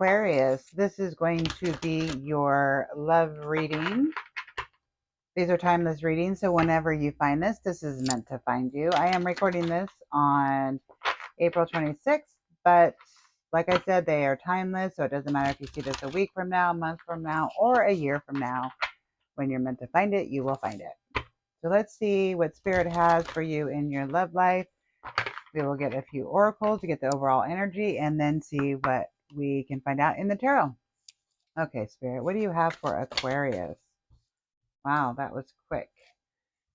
Aquarius, this is going to be your love reading. These are timeless readings, so whenever you find this, this is meant to find you. I am recording this on April 26th, but like I said, they are timeless, so it doesn't matter if you see this a week from now, a month from now, or a year from now. When you're meant to find it, you will find it. So let's see what Spirit has for you in your love life. We will get a few oracles to get the overall energy and then see what we can find out in the tarot. Okay, Spirit, what do you have for Aquarius? Wow, that was quick.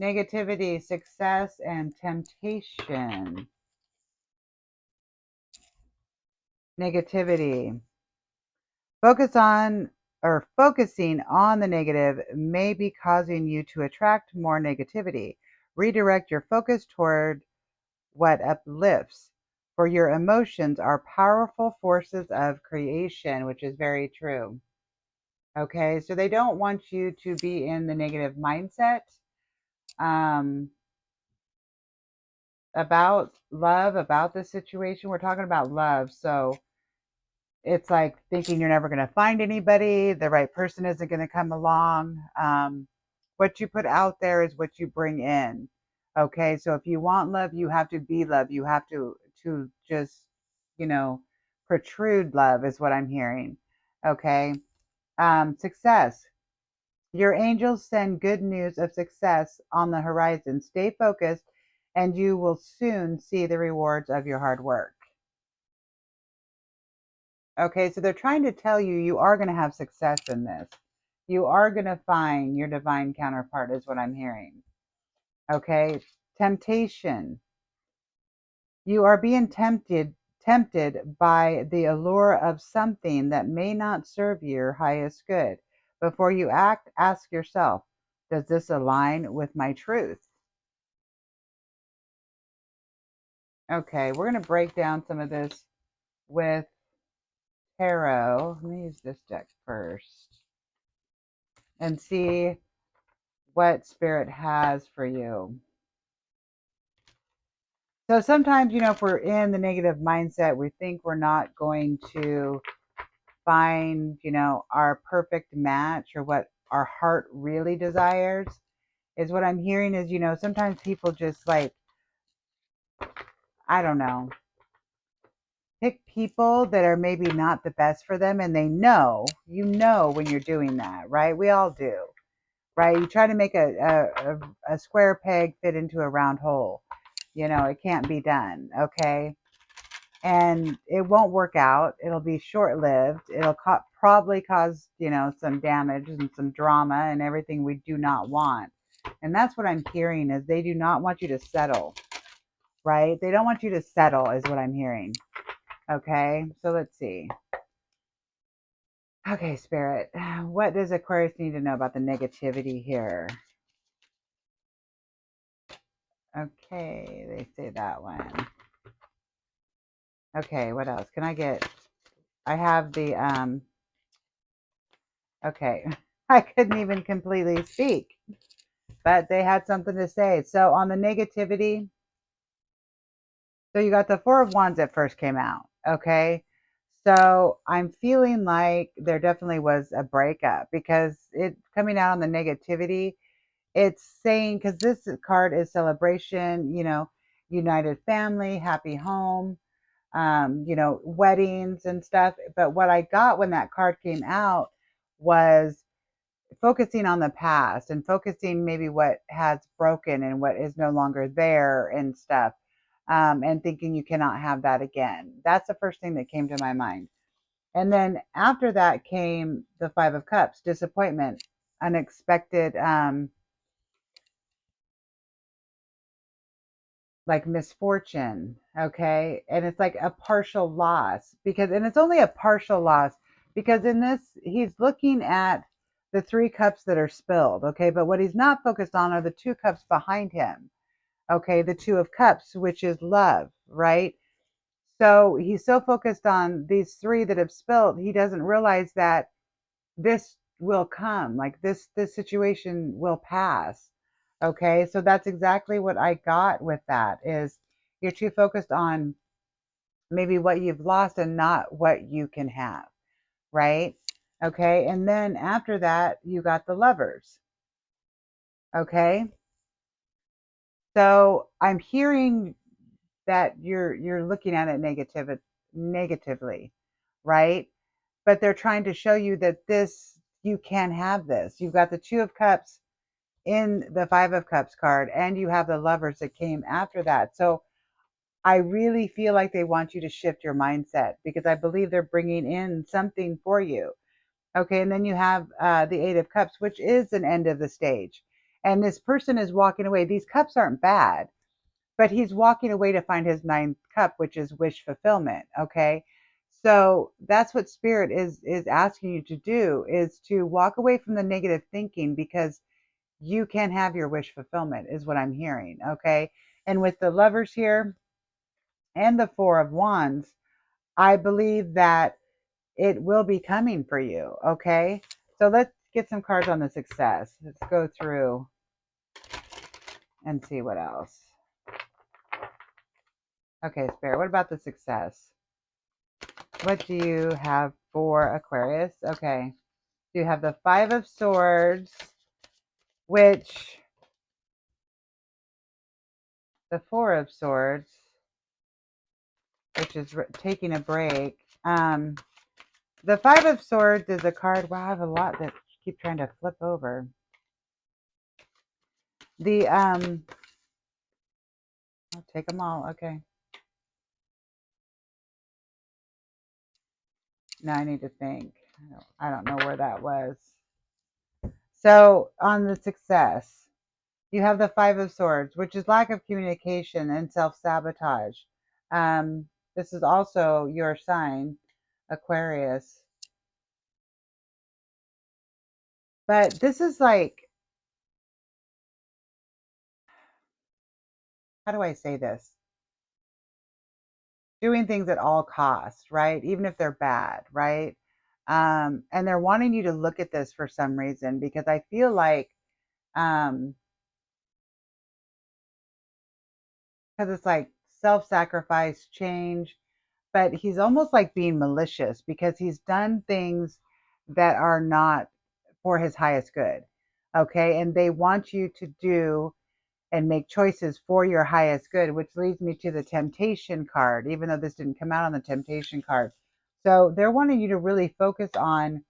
Negativity, success, and temptation. Negativity. Focusing on the negative may be causing you to attract more negativity. Redirect your focus toward what uplifts. For your emotions are powerful forces of creation, which is very true. Okay, so they don't want you to be in the negative mindset um, about love, about the situation. We're talking about love. So it's like thinking you're never going to find anybody, the right person isn't going to come along. What you put out there is what you bring in. Okay, so if you want love, you have to be love. You have to just, you know, protrude love is what I'm hearing. Okay, success. Your angels send good news of success on the horizon. Stay focused, and you will soon see the rewards of your hard work. Okay, so they're trying to tell you you are going to have success in this. You are going to find your divine counterpart, is what I'm hearing. Okay, temptation. You are being tempted by the allure of something that may not serve your highest good. Before you act, ask yourself, does this align with my truth? Okay, we're going to break down some of this with tarot. Let me use this deck first and see what Spirit has for you. So sometimes, if we're in the negative mindset, we think we're not going to find, our perfect match or what our heart really desires. Is what I'm hearing is, sometimes people just like, I don't know, pick people that are maybe not the best for them, and they know, when you're doing that, right? We all do, right? You try to make a square peg fit into a round hole. It can't be done, okay? And it won't work out. It'll be short lived. It'll probably cause, some damage and some drama and everything we do not want. And that's what I'm hearing is they do not want you to settle, right? They don't want you to settle, is what I'm hearing. Okay, so let's see. Okay, Spirit, what does Aquarius need to know about the negativity here? Okay, they say that one. Okay, what else? Can I get, I have the, okay, I couldn't even completely speak, but they had something to say. So on the negativity, so you got the Four of Wands that first came out, okay? So I'm feeling like there definitely was a breakup because it coming out on the negativity, it's saying, because this card is celebration, united family, happy home, weddings and stuff. But what I got when that card came out was focusing on the past and focusing maybe what has broken and what is no longer there and stuff, and thinking you cannot have that again. That's the first thing that came to my mind. And then after that came the Five of Cups, disappointment, unexpected, like misfortune. Okay. And it's like a partial loss and it's only a partial loss because in this, he's looking at the three cups that are spilled. Okay. But what he's not focused on are the two cups behind him. Okay. The Two of Cups, which is love, right? So he's so focused on these three that have spilled, he doesn't realize that this will come, like this situation will pass. Okay, so that's exactly what I got with that is you're too focused on maybe what you've lost and not what you can have. right? Okay, and then after that, you got the Lovers. Okay, so I'm hearing that you're looking at it negatively, right? But they're trying to show you that this you can have this. You've got the Two of Cups in the Five of Cups card, and you have the Lovers that came after that. So I really feel like they want you to shift your mindset because I believe they're bringing in something for you. Okay, and then you have the Eight of Cups, which is an end of the stage. And this person is walking away. These cups aren't bad, but he's walking away to find his ninth cup, which is wish fulfillment. Okay, so that's what Spirit is asking you to do, is to walk away from the negative thinking, because you can have your wish fulfillment, is what I'm hearing. Okay, and with the Lovers here and the Four of Wands, I believe that it will be coming for you. Okay, so let's get some cards on the success. Let's go through and see what else. Okay, Spirit, what about the success? What do you have for Aquarius? Okay, you have the Five of Swords, which the Four of Swords, which is taking a break. The Five of Swords is a card. Wow, I have a lot that keep trying to flip over. The I'll take them all. Okay. Now I need to think. I don't know where that was. So on the success, you have the Five of Swords, which is lack of communication and self-sabotage. This is also your sign, Aquarius. But this is like, how do I say this? Doing things at all costs, right? Even if they're bad, right? And they're wanting you to look at this for some reason, because I feel like, because it's like self-sacrifice, change, but he's almost like being malicious because he's done things that are not for his highest good. Okay. And they want you to do and make choices for your highest good, which leads me to the temptation card, even though this didn't come out on the temptation card. So they're wanting you to really focus on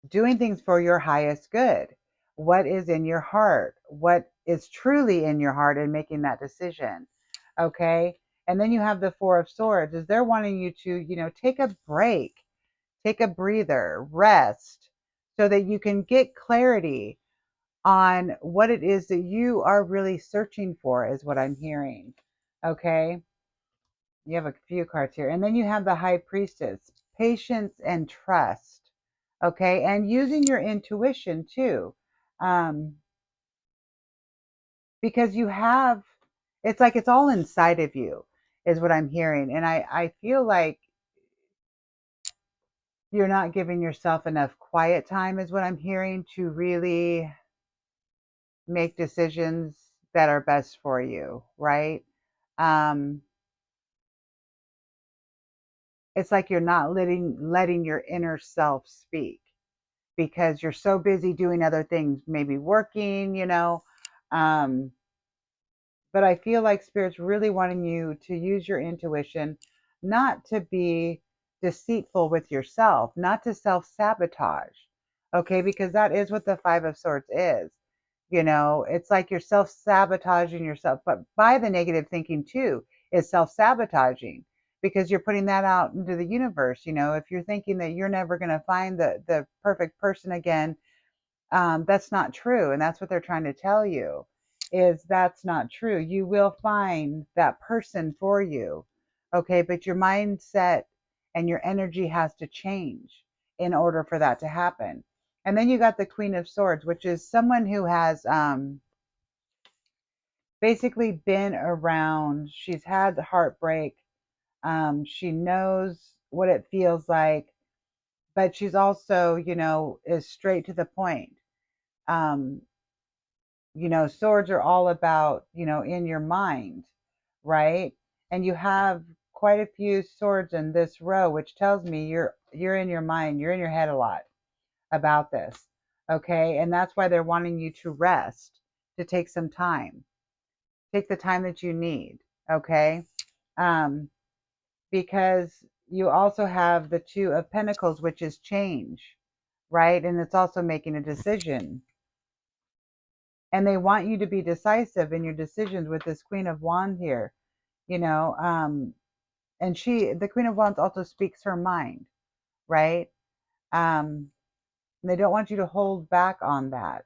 doing things for your highest good. What is in your heart? What is truly in your heart, and making that decision. Okay. And then you have the Four of Swords, is they're wanting you to, take a break, take a breather, rest, so that you can get clarity on what it is that you are really searching for, is what I'm hearing. Okay. You have a few cards here. And then you have the High Priestess, patience and trust. Okay. And using your intuition too. Um, because you have, it's like it's all inside of you, is what I'm hearing. And I feel like you're not giving yourself enough quiet time, is what I'm hearing, to really make decisions that are best for you, right? Um, it's like you're not letting your inner self speak, because you're so busy doing other things, maybe working, um, but I feel like Spirit's really wanting you to use your intuition, not to be deceitful with yourself, not to self-sabotage. Okay, because that is what the Five of Swords is. It's like you're self-sabotaging yourself, but by the negative thinking too is self-sabotaging, because you're putting that out into the universe. If you're thinking that you're never going to find the perfect person again, that's not true. And that's what they're trying to tell you, is that's not true. You will find that person for you. Okay. But your mindset and your energy has to change in order for that to happen. And then you got the Queen of Swords, which is someone who has basically been around. She's had the heartbreak. She knows what it feels like, but she's also, is straight to the point. Um, Swords are all about, in your mind, right? And you have quite a few swords in this row, which tells me you're in your mind, you're in your head a lot about this. Okay? And that's why they're wanting you to rest, to take some time. Take the time that you need, okay? Um, because you also have the Two of Pentacles, which is change, right? And it's also making a decision. And they want you to be decisive in your decisions with this Queen of Wands here, you know. And the Queen of Wands also speaks her mind, right? And they don't want you to hold back on that.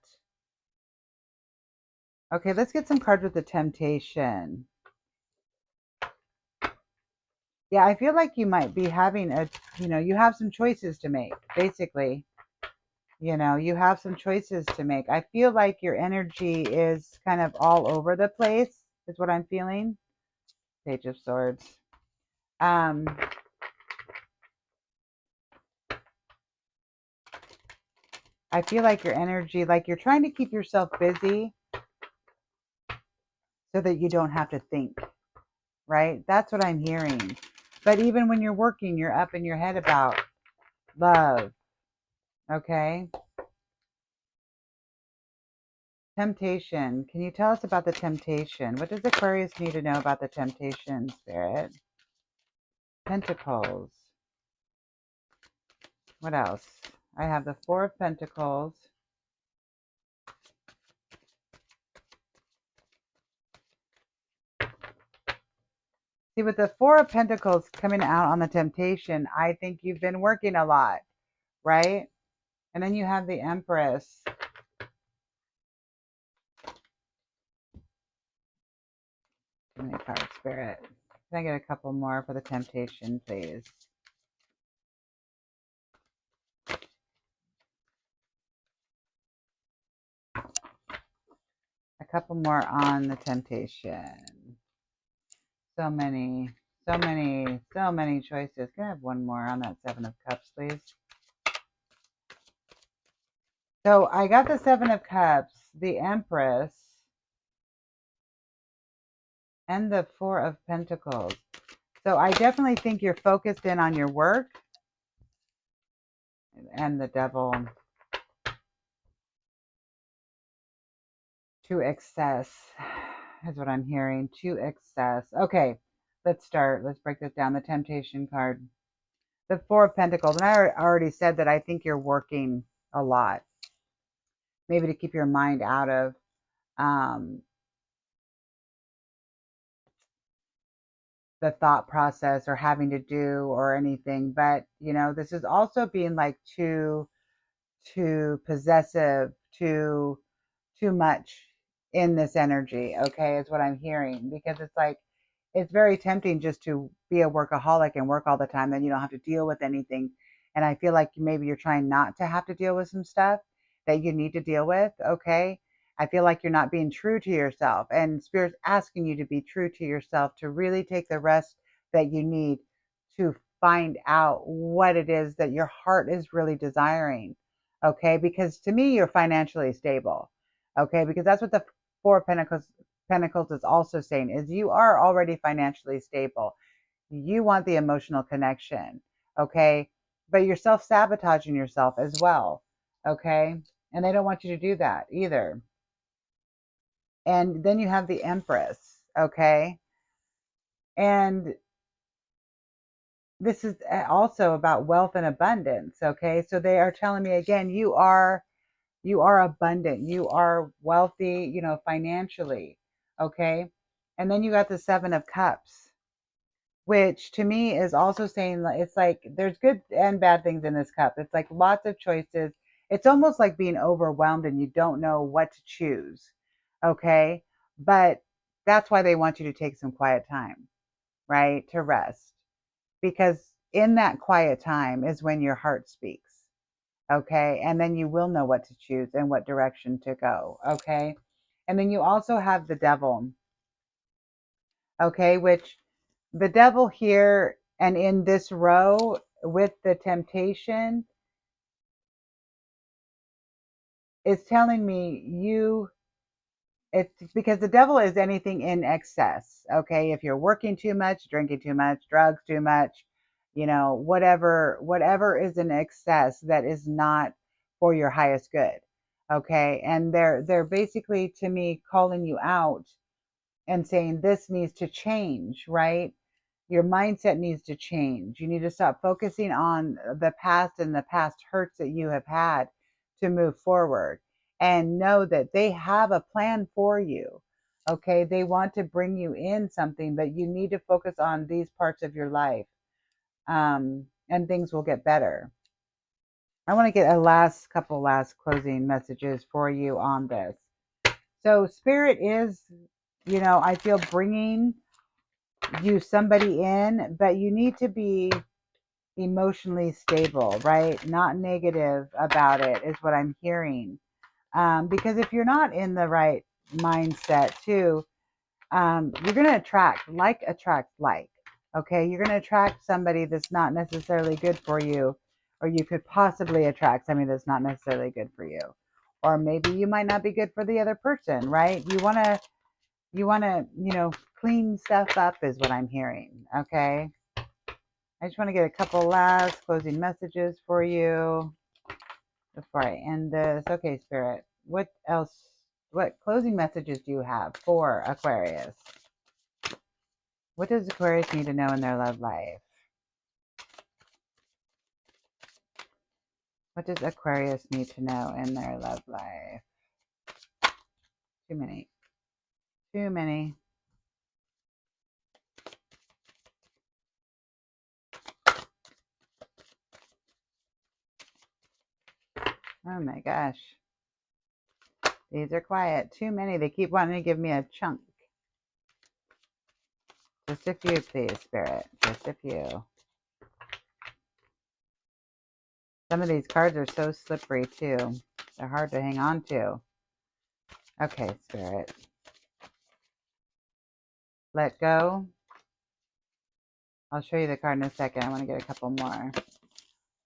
Okay, let's get some cards with the Temptation. Yeah, I feel like you might be having you have some choices to make, basically. You have some choices to make. I feel like your energy is kind of all over the place, is what I'm feeling. Page of Swords. Um, I feel like your energy, like you're trying to keep yourself busy so that you don't have to think, right? That's what I'm hearing. But even when you're working, you're up in your head about love, okay? Temptation. Can you tell us about the temptation? What does Aquarius need to know about the temptation, Spirit? Pentacles. What else? I have the Four of Pentacles. See, with the Four of Pentacles coming out on the temptation, I think you've been working a lot, right? And then you have the Empress. Give me a card, Spirit. Can I get a couple more for the temptation, please? A couple more on the temptation. So many, so many, so many choices. Can I have one more on that Seven of Cups, please? So I got the Seven of Cups, the Empress, and the Four of Pentacles. So I definitely think you're focused in on your work. And the Devil. To excess is what I'm hearing. To excess. Okay, let's start. Let's break this down. The Temptation card. The Four of Pentacles. And I already said that I think you're working a lot. Maybe to keep your mind out of the thought process or having to do or anything. But, this is also being like too possessive, too much in this energy, okay, is what I'm hearing. Because it's like, it's very tempting just to be a workaholic and work all the time, then you don't have to deal with anything. And I feel like maybe you're trying not to have to deal with some stuff that you need to deal with, okay? I feel like you're not being true to yourself, and Spirit's asking you to be true to yourself, to really take the rest that you need to find out what it is that your heart is really desiring, okay? Because to me, you're financially stable, okay? Because that's what the Four of Pentacles is also saying, is you are already financially stable. You want the emotional connection, okay? But you're self-sabotaging yourself as well, okay? And they don't want you to do that either. And then you have the Empress, okay? And this is also about wealth and abundance, okay? So they are telling me again, you are abundant, you are wealthy, financially, okay? And then you got the Seven of Cups, which to me is also saying, it's like there's good and bad things in this cup. It's like lots of choices. It's almost like being overwhelmed and you don't know what to choose, okay? But that's why they want you to take some quiet time, right? To rest. Because in that quiet time is when your heart speaks, okay? And then you will know what to choose and what direction to go, okay? And then you also have the Devil, okay? Which the Devil here and in this row with the temptation is telling me It's because the devil is anything in excess. Okay. If you're working too much, drinking too much, drugs too much, whatever is in excess that is not for your highest good. Okay. And they're basically to me calling you out and saying this needs to change, right? Your mindset needs to change. You need to stop focusing on the past and the past hurts that you have had to move forward and know that they have a plan for you. Okay, they want to bring you in something, but you need to focus on these parts of your life, and things will get better. I want to get a last closing messages for you on this. So, Spirit is, I feel bringing you somebody in, but you need to be emotionally stable, right? Not negative about it, is what I'm hearing. Because if you're not in the right mindset, too, you're going to attract like. Okay, you're going to attract somebody that's not necessarily good for you, or you could possibly attract somebody that's not necessarily good for you, or maybe you might not be good for the other person, right? You want to clean stuff up, is what I'm hearing. Okay, I just want to get a couple last closing messages for you before I end this. Okay, Spirit, what else? What closing messages do you have for Aquarius? What does Aquarius need to know in their love life? What does Aquarius need to know in their love life? Too many. Too many. Oh my gosh. These are quiet. Too many. They keep wanting to give me a chunk. Just a few, please, Spirit. Just a few. Some of these cards are so slippery, too. They're hard to hang on to. Okay, Spirit. Let go. I'll show you the card in a second. I want to get a couple more.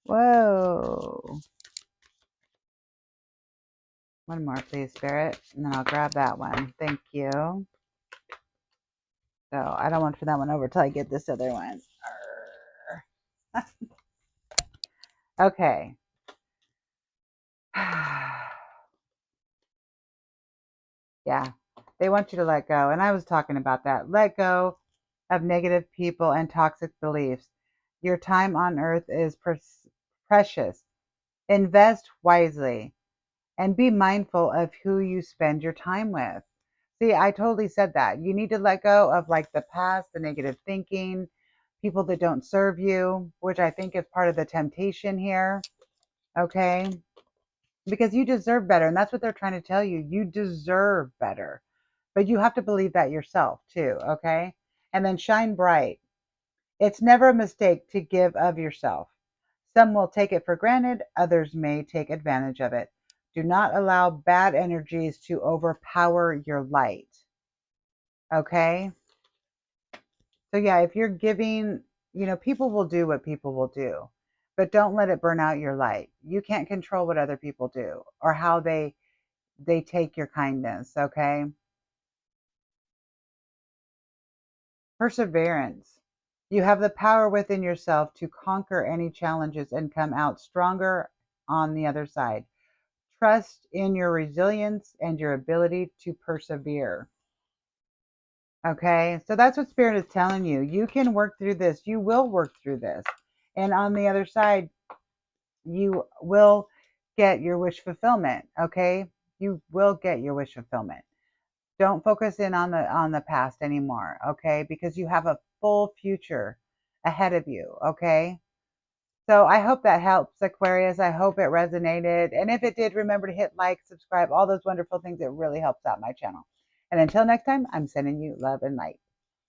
Whoa. One more, please, Spirit. And then I'll grab that one. Thank you. So I don't want to turn that one over till I get this other one. Okay. Yeah. They want you to let go. And I was talking about that. Let go of negative people and toxic beliefs. Your time on earth is precious. Invest wisely and be mindful of who you spend your time with. See, I totally said that. You need to let go of like the past, the negative thinking, people that don't serve you, which I think is part of the temptation here. Okay. Because you deserve better. And that's what they're trying to tell you. You deserve better. But you have to believe that yourself too. Okay. And then shine bright. It's never a mistake to give of yourself. Some will take it for granted, others may take advantage of it. Do not allow bad energies to overpower your light. Okay? So, yeah, if you're giving, people will do what people will do, but don't let it burn out your light. You can't control what other people do or how they take your kindness. Okay? Perseverance. You have the power within yourself to conquer any challenges and come out stronger on the other side. Trust in your resilience and your ability to persevere. Okay, so that's what Spirit is telling you. You can work through this. You will work through this. And on the other side, you will get your wish fulfillment. Okay, you will get your wish fulfillment. Don't focus in on the past anymore. Okay, because you have a full future ahead of you. Okay. So I hope that helps, Aquarius. I hope it resonated. And if it did, remember to hit like, subscribe, all those wonderful things. It really helps out my channel. And until next time, I'm sending you love and light.